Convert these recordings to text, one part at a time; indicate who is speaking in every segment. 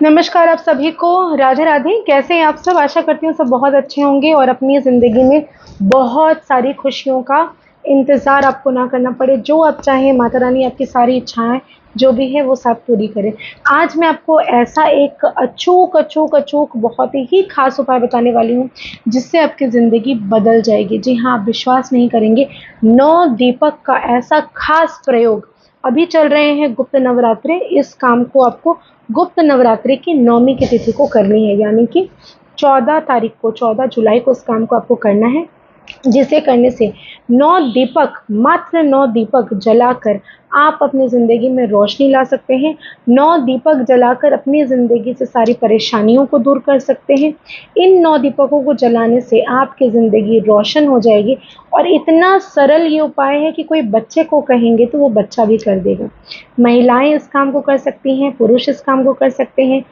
Speaker 1: नमस्कार आप सभी को, राधे राधे। कैसे हैं आप सब? आशा करती हूँ सब बहुत अच्छे होंगे और अपनी ज़िंदगी में बहुत सारी खुशियों का इंतज़ार आपको ना करना पड़े। जो आप चाहें माता रानी आपकी सारी इच्छाएं जो भी है वो सब पूरी करे। आज मैं आपको ऐसा एक अचूक अचूक अचूक बहुत ही खास उपाय बताने वाली हूँ जिससे आपकी ज़िंदगी बदल जाएगी। जी हाँ, आप विश्वास नहीं करेंगे। 9 दीपक का ऐसा खास प्रयोग अभी चल रहे हैं गुप्त नवरात्रे। इस काम को आपको गुप्त नवरात्रि की 9वीं की तिथि को करनी है, यानी कि 14 तारीख को, 14 जुलाई को इस काम को आपको करना है। जिसे करने से 9 दीपक, मात्र 9 दीपक जलाकर आप अपनी ज़िंदगी में रोशनी ला सकते हैं। 9 दीपक जलाकर अपनी ज़िंदगी से सारी परेशानियों को दूर कर सकते हैं। इन 9 दीपकों को जलाने से आपकी ज़िंदगी रोशन हो जाएगी और इतना सरल ये उपाय है कि कोई बच्चे को कहेंगे तो वो बच्चा भी कर देगा। महिलाएं इस काम को कर सकती हैं, पुरुष इस काम को कर सकते हैं,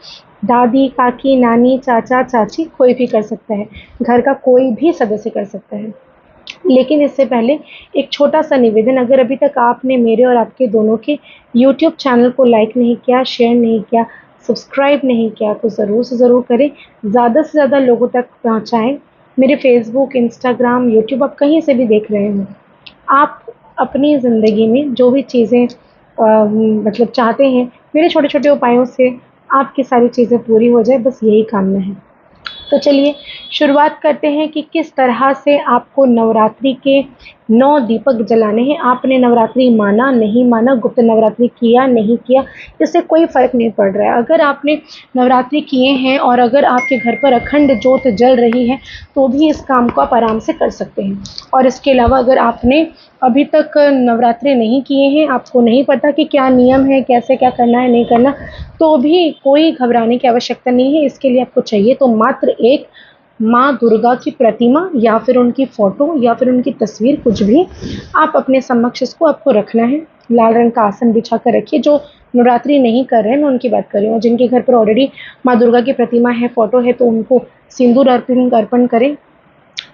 Speaker 1: दादी, काकी, नानी, चाचा, चाची कोई भी कर सकता है। घर का कोई भी सदस्य कर सकता है। लेकिन इससे पहले एक छोटा-सा निवेदन, अगर अभी तक आपने मेरे और आपके दोनों के यूट्यूब चैनल को लाइक नहीं किया, शेयर नहीं किया, सब्सक्राइब नहीं किया तो ज़रूर से ज़रूर करें। ज़्यादा से ज़्यादा लोगों तक पहुँचाएँ। मेरे फ़ेसबुक, इंस्टाग्राम, यूट्यूब आप कहीं से भी देख रहे हो। आप अपनी ज़िंदगी में जो भी चीज़ें मतलब चाहते हैं, मेरे छोटे-छोटे उपायों से आपकी सारी चीज़ें पूरी हो जाए, बस यही कामना है। तो चलिए शुरुआत करते हैं कि किस तरह से आपको नवरात्रि के 9 दीपक जलाने हैं। आपने नवरात्रि माना, नहीं माना, गुप्त नवरात्रि किया, नहीं किया, इससे कोई फ़र्क नहीं पड़ रहा है। अगर आपने नवरात्रि किए हैं और अगर आपके घर पर अखंड ज्योत जल रही है, तो भी इस काम को आप आराम से कर सकते हैं। और इसके अलावा अगर आपने अभी तक नवरात्रि नहीं किए हैं, आपको नहीं पता कि क्या नियम है, कैसे क्या करना है, नहीं करना, तो भी कोई घबराने की आवश्यकता नहीं है। इसके लिए आपको चाहिए तो मात्र एक माँ दुर्गा की प्रतिमा या फिर उनकी फ़ोटो या फिर उनकी तस्वीर, कुछ भी आप अपने समक्ष इसको आपको रखना है। लाल रंग का आसन बिछा कर रखिए। जो नवरात्रि नहीं कर रहे हैं मैं उनकी बात कर रही हूँ। जिनके घर पर ऑलरेडी माँ दुर्गा की प्रतिमा है, फ़ोटो है, तो उनको सिंदूर अर्पण करें।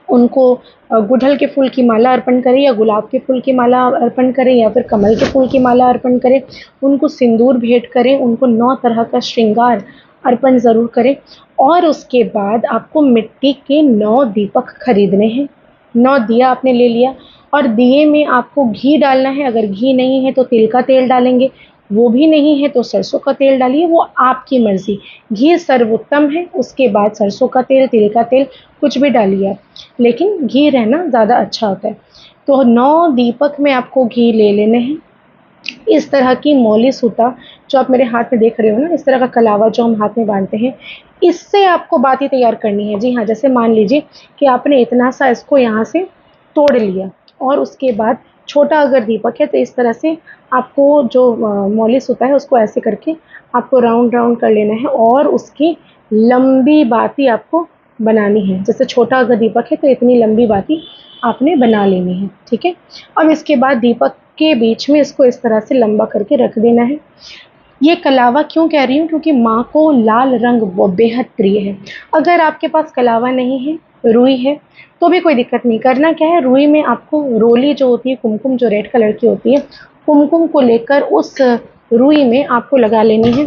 Speaker 1: उनको गुड़हल के फूल की माला अर्पण करें या गुलाब के फूल की माला अर्पण करें या फिर कमल के फूल की माला अर्पण करें। उनको सिंदूर भेंट करें, उनको 9 तरह का श्रृंगार अर्पण ज़रूर करें। और उसके बाद आपको मिट्टी के 9 दीपक खरीदने हैं। 9 दिया आपने ले लिया और दिए में आपको घी डालना है। अगर घी नहीं है तो तिल का तेल डालेंगे, वो भी नहीं है तो सरसों का तेल डालिए, वो आपकी मर्ज़ी। घी सर्वोत्तम है, उसके बाद सरसों का तेल, तिल का तेल कुछ भी डालिए आप, लेकिन घी रहना ज़्यादा अच्छा होता है। तो 9 दीपक में आपको घी ले लेने हैं। इस तरह की मौली सूता जो आप मेरे हाथ में देख रहे हो ना, इस तरह का कलावा जो हम हाथ में बांधते हैं, इससे आपको बाती तैयार करनी है। जी हाँ, जैसे मान लीजिए कि आपने इतना सा इसको यहाँ से तोड़ लिया और उसके बाद छोटा अगर दीपक है तो इस तरह से आपको जो मौली सूता है उसको ऐसे करके आपको राउंड राउंड कर लेना है और उसकी लंबी बाती आपको बनानी है। जैसे छोटा अगर दीपक है तो इतनी लंबी बाती आपने बना लेनी है, ठीक है। अब इसके बाद दीपक के बीच में इसको इस तरह से लंबा करके रख देना है। ये कलावा क्यों कह रही हूँ, क्योंकि माँ को लाल रंग वो बेहद प्रिय है। अगर आपके पास कलावा नहीं है, रुई है, तो भी कोई दिक्कत नहीं। करना क्या है, रुई में आपको रोली जो होती है, कुमकुम जो रेड कलर की होती है, कुमकुम को लेकर उस रुई में आपको लगा लेनी है।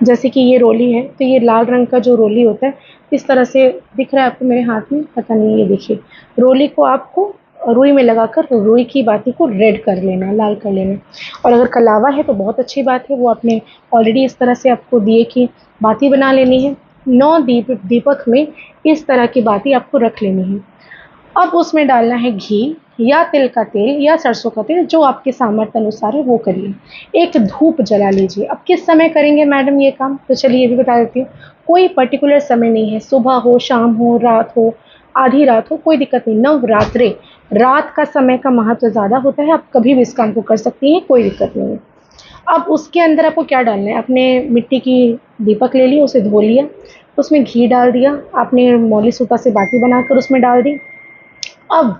Speaker 1: जैसे कि ये रोली है तो ये लाल रंग का जो रोली होता है, इस तरह से दिख रहा है आपको मेरे हाथ में, पता नहीं, ये देखिए रोली को आपको रुई में लगाकर रुई की बाती को रेड कर लेना है, लाल कर लेना है। और अगर कलावा है तो बहुत अच्छी बात है, वो आपने ऑलरेडी इस तरह से आपको दिए की बाती बना लेनी है। 9 दीपक में इस तरह की बाती आपको रख लेनी है। अब उसमें डालना है घी या तिल का तेल या सरसों का तेल, जो आपके सामर्थ्य अनुसार है वो करिए। एक धूप जला लीजिए। अब किस समय करेंगे मैडम ये काम, तो चलिए ये भी बता देती हूँ। कोई पर्टिकुलर समय नहीं है, सुबह हो, शाम हो, रात हो, आधी रात हो, कोई दिक्कत नहीं। नवरात्रे रात का समय का महत्व ज़्यादा होता है, आप कभी भी इस काम को कर सकती हैं, कोई दिक्कत नहीं है। अब उसके अंदर आपको क्या डालना है, आपने मिट्टी की दीपक ले ली, उसे धो लिया, उसमें घी डाल दिया, आपने मौली सूता से बाटी बनाकर उसमें डाल दी। अब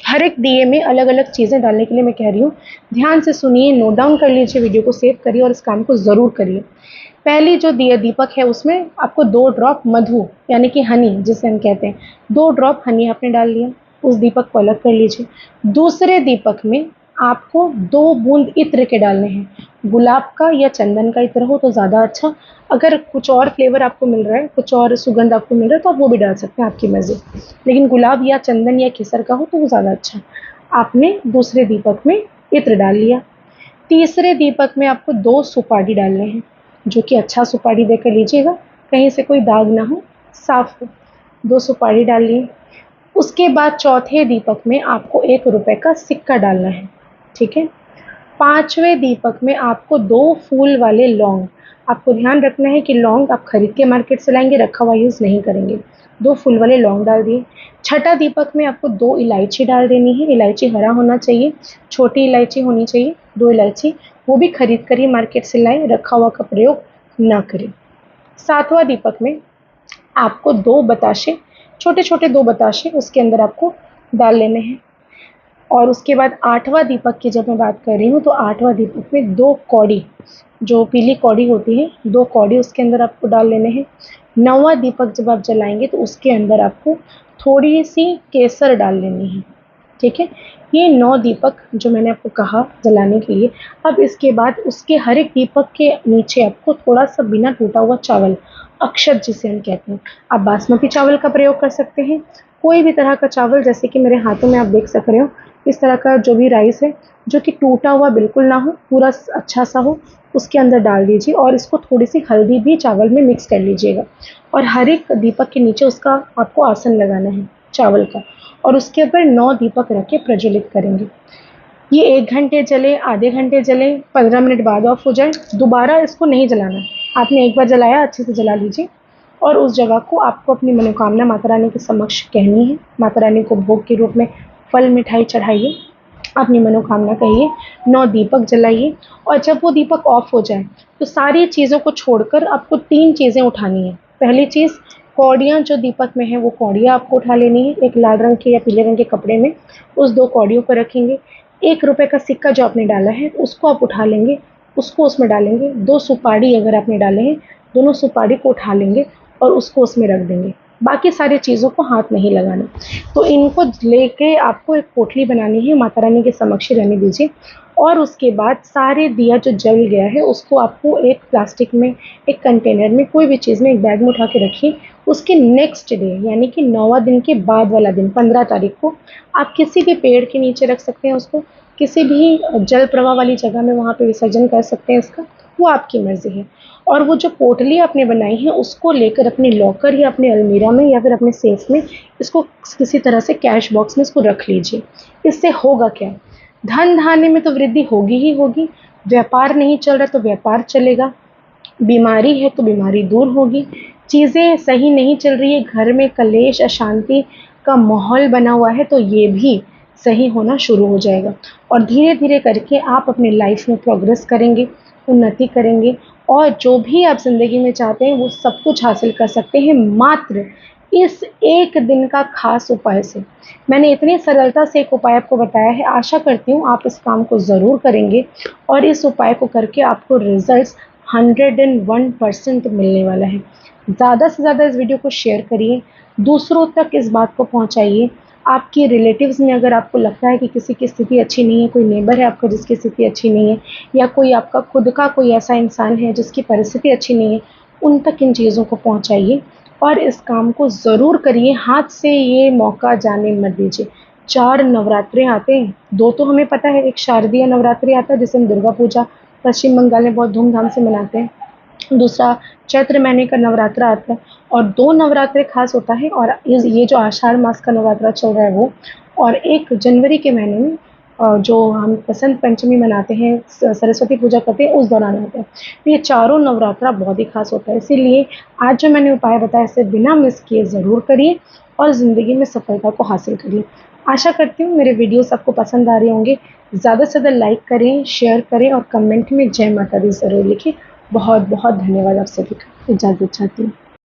Speaker 1: हर एक दिए में अलग अलग चीज़ें डालने के लिए मैं कह रही हूँ, ध्यान से सुनिए, नोट डाउन कर लीजिए, वीडियो को सेव करिए और इस काम को ज़रूर करिए। पहली जो दिया दीपक है उसमें आपको 2 ड्रॉप मधु यानी कि हनी जिसे हम कहते हैं, 2 ड्रॉप हनी आपने डाल लिया, उस दीपक को अलग कर लीजिए। दूसरे दीपक में आपको 2 बूंद इत्र के डालने हैं। गुलाब का या चंदन का इत्र हो तो ज़्यादा अच्छा। अगर कुछ और फ्लेवर आपको मिल रहा है, कुछ और सुगंध आपको मिल रहा है तो आप वो भी डाल सकते हैं, आपकी मर्ज़ी। लेकिन गुलाब या चंदन या केसर का हो तो वो ज़्यादा अच्छा। आपने दूसरे दीपक में इत्र डाल लिया। तीसरे दीपक में आपको 2 सुपारी डालने हैं, जो कि अच्छा सुपारी देकर लीजिएगा, कहीं से कोई दाग ना हो, साफ हो। 2 सुपारी डाल लिए। उसके बाद चौथे दीपक में आपको 1 रुपए का सिक्का डालना है, ठीक है। पांचवें दीपक में आपको 2 फूल वाले लौंग, आपको ध्यान रखना है कि लौंग आप खरीद के मार्केट से लाएंगे, रखा हुआ यूज़ नहीं करेंगे। 2 फूल वाले लौंग डाल दिए। छठा दीपक में आपको 2 इलायची डाल देनी है। इलायची हरा होना चाहिए, छोटी इलायची होनी चाहिए, 2 इलायची, वो भी खरीद कर ही मार्केट से लाएं, रखा हुआ का प्रयोग ना करें। सातवां दीपक में आपको 2 बताशे, छोटे छोटे 2 बताशे उसके अंदर आपको डाल लेने हैं। और उसके बाद आठवां दीपक की जब मैं बात कर रही हूँ तो आठवां दीपक में 2 कौड़ी, जो पीली कौड़ी होती है, 2 कौड़ी उसके अंदर आपको डाल लेने हैं। नौवां दीपक जब आप जलाएंगे तो उसके अंदर आपको थोड़ी सी केसर डाल लेनी है, ठीक है। ये 9 दीपक जो मैंने आपको कहा जलाने के लिए। अब इसके बाद उसके हर एक दीपक के नीचे आपको थोड़ा सा बिना टूटा हुआ चावल, अक्षत जिसे हम कहते हैं, आप बासमती चावल का प्रयोग कर सकते हैं, कोई भी तरह का चावल, जैसे कि मेरे हाथों में आप देख सक रहे हो, इस तरह का जो भी राइस है जो कि टूटा हुआ बिल्कुल ना हो, पूरा अच्छा सा हो, उसके अंदर डाल दीजिए और इसको थोड़ी सी हल्दी भी चावल में मिक्स कर लीजिएगा। और हर एक दीपक के नीचे उसका आपको आसन लगाना है चावल का, और उसके ऊपर 9 दीपक रख के प्रज्वलित करेंगे। ये 1 घंटे जले, आधे घंटे जले, 15 मिनट बाद ऑफ हो जाए, दोबारा इसको नहीं जलाना। आपने एक बार जलाया, अच्छे से जला लीजिए और उस जगह को आपको अपनी मनोकामना माता रानी के समक्ष कहनी है। माता रानी को भोग के रूप में फल मिठाई चढ़ाइए, अपनी मनोकामना कहिए, 9 दीपक जलाइए और जब वो दीपक ऑफ हो जाए तो सारी चीज़ों को छोड़कर आपको 3 चीज़ें उठानी है। पहली चीज़, कौड़ियाँ जो दीपक में है वो कौड़ियाँ आपको उठा लेनी है, एक लाल रंग के या पीले रंग के कपड़े में उस 2 कौड़ियों को रखेंगे। 1 रुपए का सिक्का जो आपने डाला है उसको आप उठा लेंगे, उसको उसमें डालेंगे। 2 सुपारी अगर आपने डाले हैं, दोनों सुपारी को उठा लेंगे और उसको उसमें रख देंगे। बाकी सारी चीज़ों को हाथ नहीं लगाना। तो इनको लेके आपको एक पोटली बनानी है, माता रानी के समक्ष रहने दीजिए और उसके बाद सारे दिया जो जल गया है उसको आपको एक प्लास्टिक में, एक कंटेनर में, कोई भी चीज़ में, एक बैग में उठा के रखिए। उसके नेक्स्ट डे यानी कि 9वां दिन के बाद वाला दिन 15 तारीख को आप किसी भी पेड़ के नीचे रख सकते हैं उसको, किसी भी जल प्रवाह वाली जगह में वहाँ पे विसर्जन कर सकते हैं इसका, वो आपकी मर्ज़ी है। और वो जो पोटली आपने बनाई है उसको लेकर अपने लॉकर या अपने अलमीरा में या फिर अपने सेफ में इसको किसी तरह से कैश बॉक्स में इसको रख लीजिए। इससे होगा क्या, धन धान्य में तो वृद्धि होगी ही होगी, व्यापार नहीं चल रहा तो व्यापार चलेगा, बीमारी है तो बीमारी दूर होगी, चीज़ें सही नहीं चल रही है, घर में कलेश अशांति का माहौल बना हुआ है तो ये भी सही होना शुरू हो जाएगा। और धीरे धीरे करके आप अपने लाइफ में प्रोग्रेस करेंगे, उन्नति करेंगे और जो भी आप ज़िंदगी में चाहते हैं वो सब कुछ हासिल कर सकते हैं, मात्र इस एक दिन का खास उपाय से। मैंने इतनी सरलता से एक उपाय आपको बताया है, आशा करती हूँ आप इस काम को ज़रूर करेंगे और इस उपाय को करके आपको रिजल्ट्स 101% मिलने वाला है। ज़्यादा से ज़्यादा इस वीडियो को शेयर करिए, दूसरों तक इस बात को पहुँचाइए। आपके रिलेटिव्स में अगर आपको लगता है कि किसी की स्थिति अच्छी नहीं है, कोई नेबर है आपका जिसकी स्थिति अच्छी नहीं है, या कोई आपका खुद का कोई ऐसा इंसान है जिसकी परिस्थिति अच्छी नहीं है, उन तक इन चीज़ों को पहुँचाइए और इस काम को ज़रूर करिए। हाथ से ये मौका जाने मत दीजिए। 4 नवरात्रे आते हैं, 2 तो हमें पता है, एक शारदीय नवरात्रि आता है जिसे हम दुर्गा पूजा पश्चिम बंगाल में बहुत धूमधाम से मनाते हैं, दूसरा चैत्र महीने का नवरात्रा आता है और 2 नवरात्रे खास होता है, और ये जो आषाढ़ मास का नवरात्रा चल रहा है वो, और 1 जनवरी के महीने में जो हम बसंत पंचमी मनाते हैं, सरस्वती पूजा करते हैं, उस दौरान आते हैं। तो ये चारों नवरात्रा बहुत ही खास होता है, इसीलिए आज जो मैंने उपाय बताया इसे बिना मिस किए ज़रूर करिए और ज़िंदगी में सफलता को हासिल करिए। आशा करती हूँ मेरे वीडियोस आपको पसंद आ रहे होंगे। ज़्यादा से ज़्यादा लाइक करें, शेयर करें और कमेंट में जय माता दी ज़रूर लिखें। बहुत बहुत धन्यवाद आप सभी का। इजाज़त चाहती हूँ।